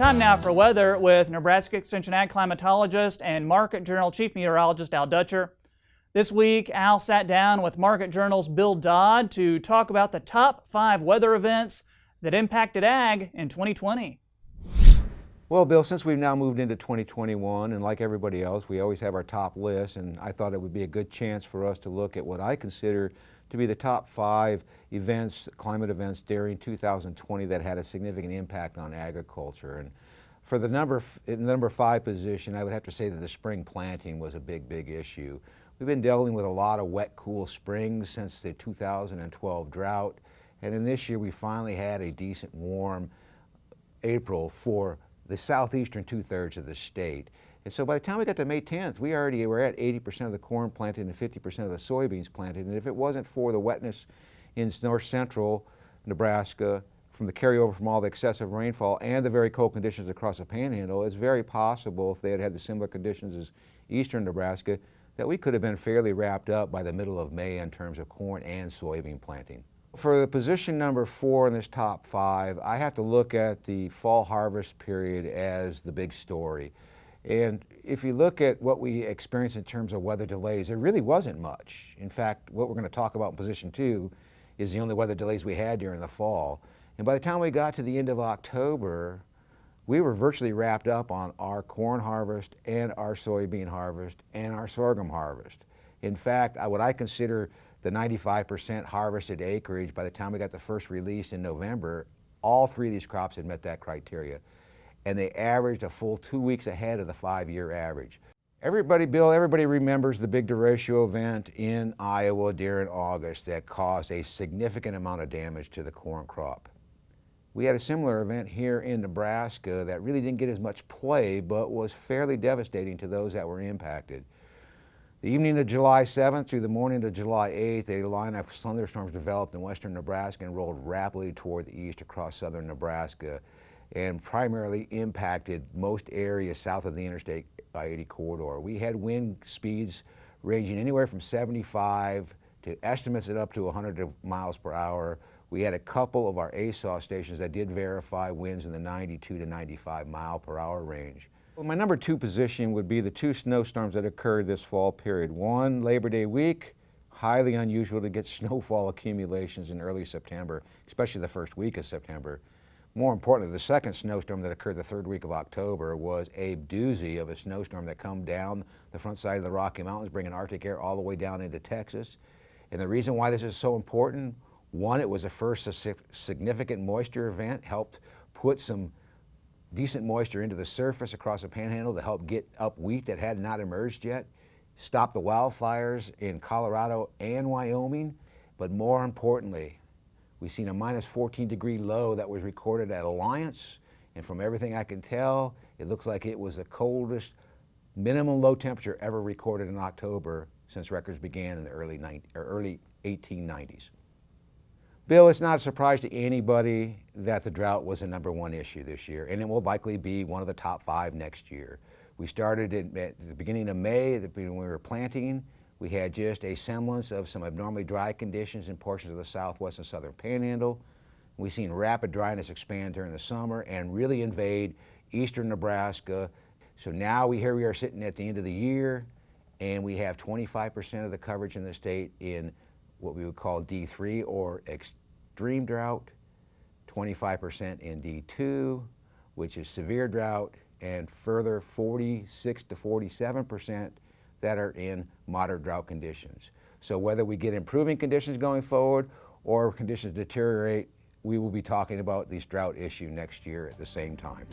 Time now for weather with Nebraska Extension Ag Climatologist and Market Journal Chief Meteorologist Al Dutcher. This week, Al sat down with Market Journal's Bill Dodd to talk about the top 5 weather events that impacted ag in 2020. Well, Bill, since we've now moved into 2021, and like everybody else, we always have our top list, and I thought it would be a good chance for us to look at what I consider to be the top 5 events, climate events during 2020 that had a significant impact on agriculture. And for the number 5 position, I would have to say that the spring planting was a big issue. We've been dealing with a lot of wet, cool springs since the 2012 drought, and in this year we finally had a decent warm April for the southeastern 2/3 of the state. And so by the time we got to May 10th, we already were at 80% of the corn planted and 50% of the soybeans planted. And if it wasn't for the wetness in north central Nebraska, from the carryover from all the excessive rainfall and the very cold conditions across the panhandle, it's very possible, if they had had the similar conditions as eastern Nebraska, that we could have been fairly wrapped up by the middle of May in terms of corn and soybean planting. For the position number 4 in this top 5, I have to look at the fall harvest period as the big story. And if you look at what we experienced in terms of weather delays, there really wasn't much. In fact, what we're going to talk about in position 2 is the only weather delays we had during the fall. And by the time we got to the end of October, we were virtually wrapped up on our corn harvest and our soybean harvest and our sorghum harvest. In fact, what I consider the 95% harvested acreage by the time we got the first release in November, all 3 of these crops had met that criteria. And they averaged a full 2 weeks ahead of the 5-year average. Bill, everybody remembers the big derecho event in Iowa during August that caused a significant amount of damage to the corn crop. We had a similar event here in Nebraska that really didn't get as much play, but was fairly devastating to those that were impacted. The evening of July 7th through the morning of July 8th, a line of thunderstorms developed in western Nebraska and rolled rapidly toward the east across southern Nebraska, and primarily impacted most areas south of the Interstate I-80 corridor. We had wind speeds ranging anywhere from 75 to estimates at up to 100 miles per hour. We had a couple of our ASAW stations that did verify winds in the 92 to 95 mile per hour range. Well, my number 2 position would be the 2 snowstorms that occurred this fall period. One, Labor Day week, highly unusual to get snowfall accumulations in early September, especially the first week of September. More importantly, the second snowstorm that occurred the 3rd week of October was a doozy of a snowstorm that come down the front side of the Rocky Mountains, bringing Arctic air all the way down into Texas. And the reason why this is so important, one, it was the first significant moisture event, helped put some decent moisture into the surface across the panhandle to help get up wheat that had not emerged yet, stop the wildfires in Colorado and Wyoming, but more importantly, we've seen a minus 14-degree low that was recorded at Alliance, and from everything I can tell, it looks like it was the coldest minimum low temperature ever recorded in October since records began in the early 1890s. Bill, it's not a surprise to anybody that the drought was the number 1 issue this year, and it will likely be one of the top 5 next year. We started at the beginning of May, when we were planting. We had just a semblance of some abnormally dry conditions in portions of the southwest and southern panhandle. We've seen rapid dryness expand during the summer and really invade eastern Nebraska. So now here we are sitting at the end of the year, and we have 25% of the coverage in the state in what we would call D3 or extreme drought, 25% in D2, which is severe drought, and further 46 to 47% that are in moderate drought conditions. So whether we get improving conditions going forward or conditions deteriorate, we will be talking about this drought issue next year at the same time.